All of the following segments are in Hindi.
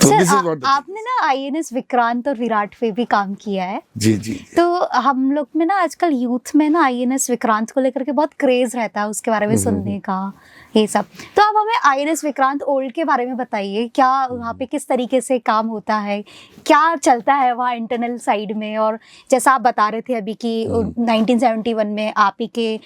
So sir this is what आपने ना आईएनएस विक्रांत और विराट पे भी काम किया है। जी। तो हम लोग में ना आजकल यूथ में ना आईएनएस विक्रांत को लेकर के बहुत क्रेज रहता है, उसके बारे में सुनने का, ये सब। तो आप हमें आईएनएस विक्रांत ओल्ड के बारे में बताइए, क्या वहाँ पे किस तरीके से काम होता है, क्या चलता है वहाँ इंटरनल साइड में। और जैसा आप बता रहे थे अभी कि 1971 में आप ही के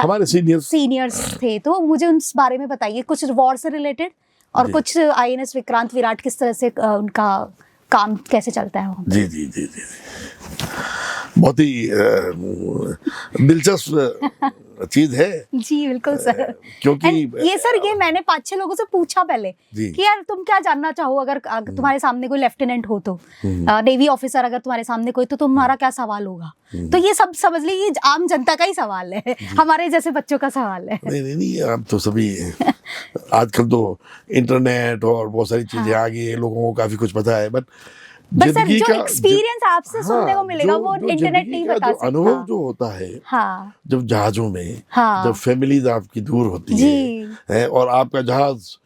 हमारे सीनियर्स थे, तो मुझे उस बारे में बताइए कुछ वॉर से रिलेटेड, और कुछ आईएनएस विक्रांत विराट किस तरह से उनका काम कैसे चलता है वहाँ पे। जी। बहुत ही दिलचस्प चीज है। जी बिल्कुल सर। क्योंकि ये सर, ये मैंने 5-6 लोगों से पूछा पहले कि यार तुम क्या जानना चाहो, अगर तुम्हारे सामने कोई लेफ्टिनेंट हो तो, नेवी ऑफिसर अगर तुम्हारे सामने कोई, तो तुम्हारा क्या सवाल होगा। तो ये सब समझ लीजिए ये आम जनता का ही सवाल है, हमारे जैसे बच्चों का सवाल है। नहीं अब तो सभी आजकल तो इंटरनेट और बहुत सारी चीजें आ गई है, लोगों को काफी कुछ पता है। बट सर जो एक्सपीरियंस आपसे सुनने को मिलेगा वो इंटरनेट नहीं बता सकता। अनुभव जो होता है जब जहाजों में, जब फैमिलीज आपकी दूर होती है और आपका जहाज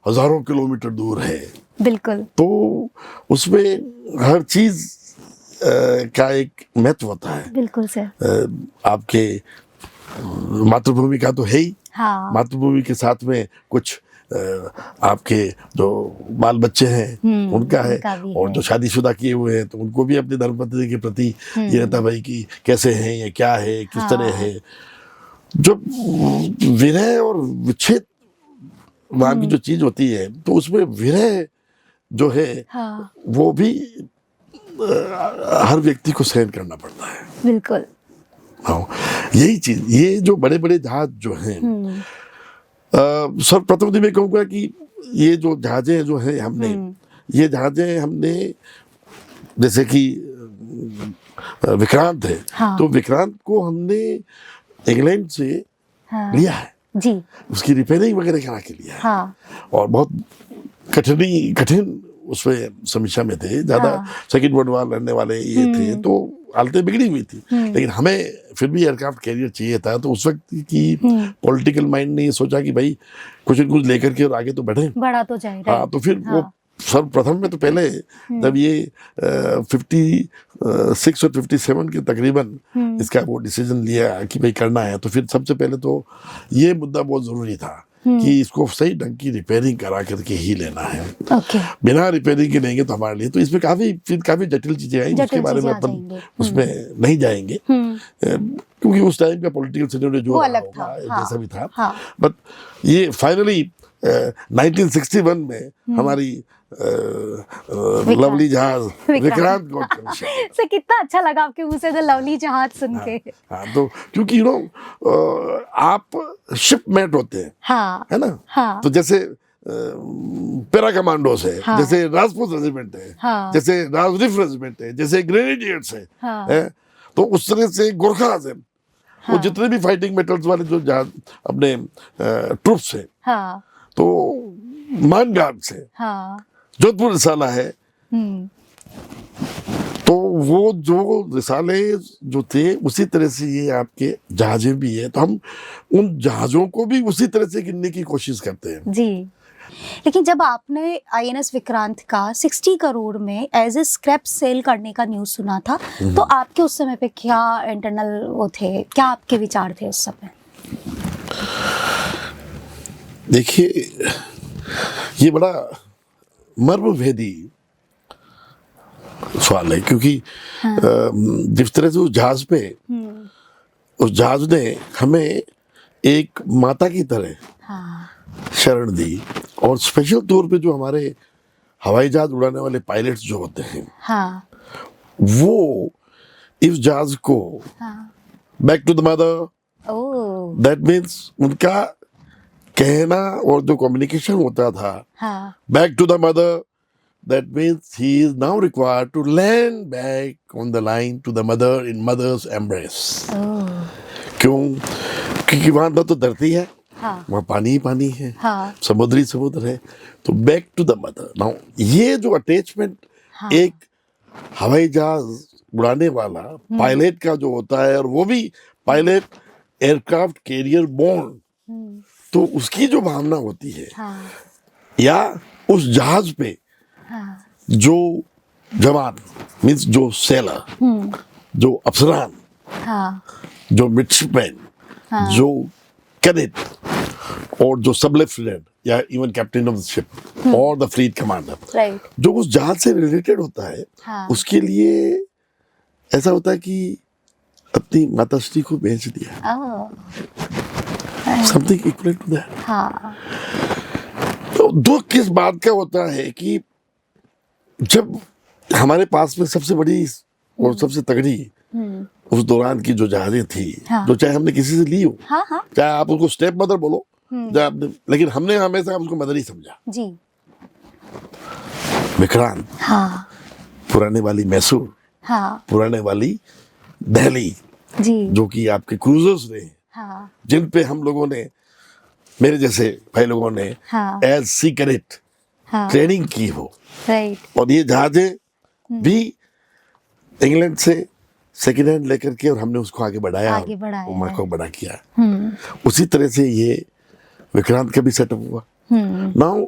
हजारों किलोमीटर दूर है, बिल्कुल, तो उसमें हर चीज का एक महत्व होता है। बिल्कुल सर। आपके मातृभूमि का तो है ही, मातृभूमि के साथ में कुछ आपके जो बाल बच्चे हैं उनका है, और जो शादीशुदा किए हुए हैं तो उनको भी अपने धर्मपत्नी के प्रति ये रहता भाई कि कैसे हैं, ये क्या है, किस तरह है। जो विरह और विच्छेद वहाँ की जो चीज होती है, तो उसमें विरह जो है वो भी हर व्यक्ति को सहन करना पड़ता है। बिल्कुल। हाँ, यही चीज, ये जो बड़े बड़े जहाज जो हैं, सर्वप्रथम तो मैं कहूँगा कि ये जो जहाजें जो है हमने, ये जहाजें हमने जैसे कि विक्रांत है, तो विक्रांत को हमने इंग्लैंड से लिया है जी, उसकी रिपेयरिंग वगैरह करा के लिया है। और बहुत कठिन उसमें समीक्षा में थे, ज्यादा सेकंड वर्ल्ड वॉर लड़ने वाले ये थे, तो हालतें बिगड़ी हुई थी। लेकिन हमें फिर भी एयरक्राफ्ट कैरियर चाहिए था। तो उस वक्त की पॉलिटिकल माइंड ने ये सोचा कि भाई कुछ न कुछ लेकर के और आगे तो बढ़े, बढ़ा तो जाए। हाँ, तो फिर वो सर्वप्रथम में तो पहले जब ये 56 और 57 के तकरीबन इसका वो डिसीजन लिया कि भाई करना है, तो फिर सबसे पहले तो ये मुद्दा बहुत जरूरी था कि इसको सही ढंग की रिपेयरिंग करा करके ही लेना है। बिना रिपेयरिंग के लेंगे तो हमारे लिए तो इसमें काफी जटिल चीजें आई, जिसके बारे में अपन उसमें नहीं जाएंगे, क्योंकि उस टाइम का पॉलिटिकल सिनेरियो जो होगा जैसा भी था। बट ये फाइनली 1961 में हमारी लवली जहाज विक्रांत को से कितना अच्छा लगा आपके मुंह से लवली जहाज सुन के। हाँ, तो क्योंकि आप शिपमेट होते हैं, है ना। तो जैसे पैरा कमांडोस है, जैसे राजपूत रेजिमेंट है, जैसे राजरिफ रेजिमेंट है, जैसे ग्रेनेडियर्स है, तो उस तरह से गोरखास है, वो जितने भी फाइटिंग मेटल्स वाले जो जहाज अपने ट्रूप्स है, तो मान गार्ड से जोधपुर रिसाला है, तो वो जो रिसाले जो थे उसी तरह से ये आपके जहाजें भी है, तो हम उन जहाजों को भी उसी तरह से गिनने की कोशिश करते हैं जी। लेकिन जब आपने आईएनएस विक्रांत का 60 करोड़ में एज ए स्क्रैप सेल करने का न्यूज सुना था, तो आपके उस समय पे क्या इंटरनल वो थे, क्या आपके विचार थे उस समय? देखिए, ये बड़ा मर्मभेदी सवाल है, क्योंकि जिस तरह से उस जहाज पे उस जहाज ने हमें एक माता की तरह शरण दी, और स्पेशल तौर पे जो हमारे हवाई जहाज उड़ाने वाले पायलट्स जो होते हैं, वो इस जहाज को back to the mother, that means उनका कहना और जो कम्युनिकेशन होता था, back to the mother, that means he is now required to land back on the line to the mother in mother's embrace. क्यों? क्योंकि वहां ना तो धरती है, वहां पानी ही पानी है, समुद्र है, तो back to the mother. Now ये जो अटैचमेंट एक हवाई जहाज उड़ाने वाला पायलट का जो होता है, और वो भी पायलट एयरक्राफ्ट कैरियर बोर्न, तो उसकी जो भावना होती है, या उस जहाज पे जो जवान मीन्स जो सेलर, जो अफसरान, हाँ जो मिडशिपमैन, जो कैडेट और जो सब लेफ्टिनेंट या even captain of the ship और द फ्लीट कमांडर, राइट, जो उस जहाज से रिलेटेड होता है, हाँ। उसके लिए ऐसा होता है कि अपनी माताश्री को बेच दिया, समथिंग इक्वल टू दैट। हाँ तो दुख किस बात का होता है कि जब हमारे पास में सबसे बड़ी और सबसे तगड़ी उस दौरान की जो जहाजें थी, हाँ। जो चाहे हमने किसी से ली हो, हाँ हाँ चाहे आप उसको स्टेप मदर बोलो, चाहे आपने, लेकिन हमने हमेशा उसको मदर ही समझा। जी, विक्रांत, हाँ पुराने वाली मैसूर, हाँ पुराने वाली दिल्ली, जी, जो कि आपके क्रूजर्स रहे, हाँ जिन पे हम लोगों ने, मेरे जैसे भाई लोगों ने हाँ एज सी कैडेट हाँ, ट्रेनिंग की हो, राइट, और ये जहाजें भी इंग्लैंड से सेकेंड हैंड लेकर के, और हमने उसको आगे बढ़ाया, आगे बढ़ाया और माँ है। को बड़ा किया। उसी तरह से ये विक्रांत का भी सेटअप हुआ। नाउ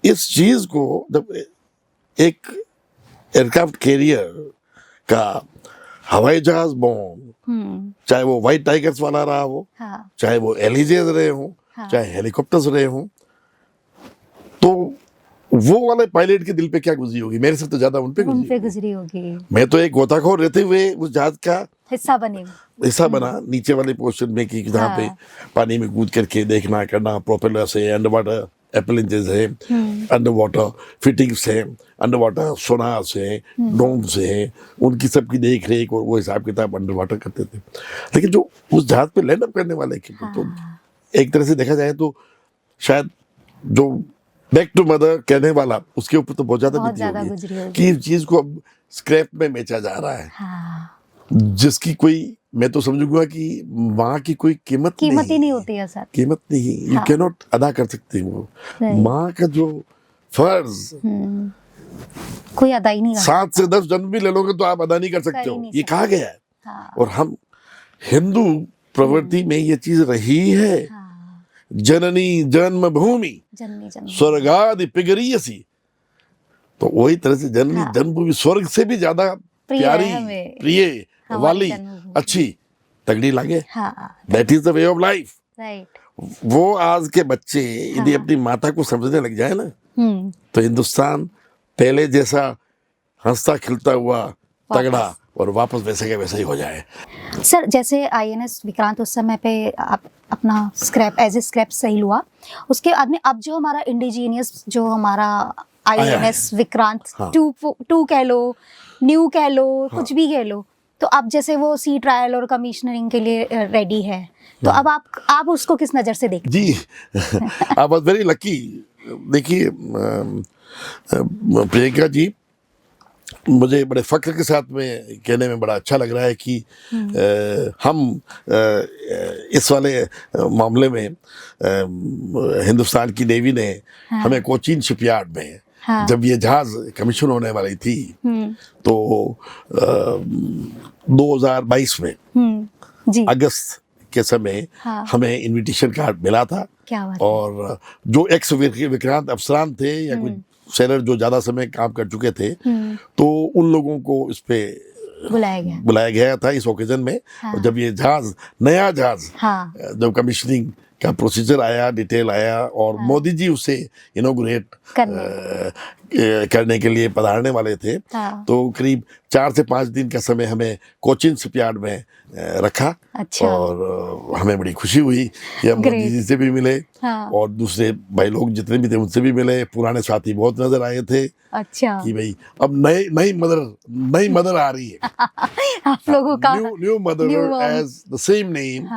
इस चीज को जब एक एयरक्राफ्ट कैरियर का हवाई जहाज बॉम्ब, चाहे वो व्हाइट टाइगर्स वाला रहा हो, हाँ चाहे वो एलिजेज रहे हो, हाँ। चाहे हेलीकॉप्टर्स रहे हो, तो वो वाले पायलट के दिल पे क्या गुजरी होगी, मेरे से तो ज्यादा उन पे उन पे गुजरी। गुजरी होगी, मैं तो एक गोताखोर रहते हुए उस जहाज का हिस्सा बने। हिस्सा बना, नीचे वाले पोर्शन में, कि जहाँ पे पानी में कूद करके देखना करना, प्रोपेलर से, अंडर वाटर एप्लेंजेस है, अंडर वाटर फिटिंग्स है, अंडर वाटर सोनार से, ड्रोन से है, उनकी सबकी देख रेख और वो हिसाब किताब अंडर वाटर करते थे। लेकिन जो उस जहाज पे लैंड अप करने वाले के, तो एक तरह से देखा जाए तो शायद जो बैक टू मदर कहने वाला, उसके ऊपर तो बहुत ज्यादा बीती गुजरी होगी होगी। कि इस चीज को अब स्क्रैप में बेचा जा रहा है, हाँ, जिसकी कोई, मैं तो समझूंगा कि माँ की कोई कीमत ही नहीं होती है सर, कीमत नहीं, यू कैन नॉट अदा कर सकते वो। माँ का जो फर्ज कोई अदा ही नहीं कर 7 से 10 जन्म भी ले लोगे तो आप अदा नहीं कर सकते हो, ये कहा गया है। हाँ। और हम हिंदू प्रवृत्ति में ये चीज रही है, जननी जन्मभूमि स्वर्गादि पिगरीयसी, तो वही तरह से जननी जन्मभूमि स्वर्ग से भी ज्यादा प्यारी, प्रिय, वाली, अच्छी, तगड़ी लगे, that is the way of life, right. वो आज के बच्चे यदि अपनी माता को समझने लग जाए ना, तो हिंदुस्तान पहले जैसा हंसता खिलता हुआ तगड़ा और वापस वैसे के वैसे ही हो जाए। सर जैसे आईएनएस विक्रांत उस समय पे आप अपना स्क्रैप एज ए स्क्रैप सही हुआ, उसके बाद में अब जो हमारा इंडिजीनियस जो हमारा आईएनएस विक्रांत टू कह लो, न्यू कह लो, कुछ भी कह लो, तो अब जैसे वो सी ट्रायल और कमिश्नरिंग के लिए रेडी है, तो अब आप उसको किस नज़र से देखते जी आई वाज वेरी लकी। देखिए प्रियंका जी, मुझे बड़े फख्र के साथ में कहने में बड़ा अच्छा लग रहा है कि हम इस वाले मामले में हिंदुस्तान की नेवी ने हमें कोचीन शिपयार्ड में जब ये जहाज कमीशन होने वाली थी, तो 2022 में अगस्त के समय हमें इनविटेशन कार्ड मिला था। क्या बात और जो एक्स विक्रांत अफसरान थे या कोई सेलर जो ज्यादा समय काम कर चुके थे, तो उन लोगों को इस पे बुलाया गया था इस ओकेजन में। और जब ये जहाज, नया जहाज जब कमीशनिंग का प्रोसीजर आया, डिटेल आया, और मोदी जी उसे इनॉग्रेट करने के लिए पधारने वाले थे, तो करीब 4 से 5 दिन का समय हमें कोचीन शिपयार्ड में रखा। अच्छा। और हमें बड़ी खुशी हुई कि हम मोदी जी से भी मिले, और दूसरे भाई लोग जितने भी थे उनसे भी मिले, पुराने साथी बहुत नजर आए थे। अच्छा। कि भाई अब नई मदर आ रही है आप लोगों का new mother as the same name,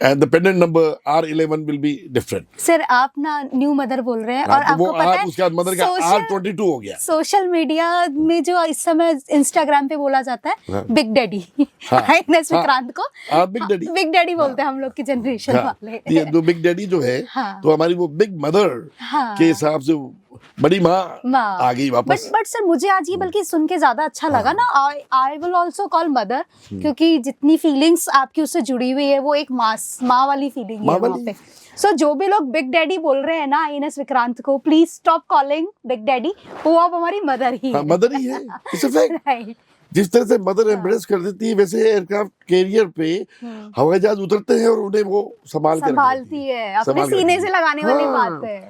and the pendant number R11 will be different. Sir आप ना न्यू मदर बोल रहे हैं, और आपको पता है उसके बाद मदर का R22 हो गया। सोशल मीडिया में जो इस समय इंस्टाग्राम पे बोला जाता है बिग डैडी, आईएनएस विक्रांत को बिग डैडी बोलते हैं हम लोग की जनरेशन वाले। ये दो बिग डैडी जो है, तो हमारी वो बिग मदर के हिसाब से बड़ी माँ आ गई वापस। बट सर मुझे आज ये बल्कि सुन के ज्यादा अच्छा लगा ना, I will also call mother, क्योंकि जितनी फीलिंग्स आपकी उससे जुड़ी हुई है वो एक माँ वाली फीलिंग है वहाँ पे। सो जो भी लोग बिग डैडी बोल रहे हैं ना आईएनएस विक्रांत को, please stop calling big daddy, वो अब हमारी मदर ही हाँ, है। मदर ही है, इट्स अ फैक्ट। राइट। जिस तरह से मदर एम्ब्रेस कर देती है, वैसे एयरक्राफ्ट कैरियर पे हवाई जहाज उतरते हैं और उन्हें वो संभाल के रख लेती संभालती है, अपने संभाल के सीने रखती से है। लगाने वाली हाँ। बात है।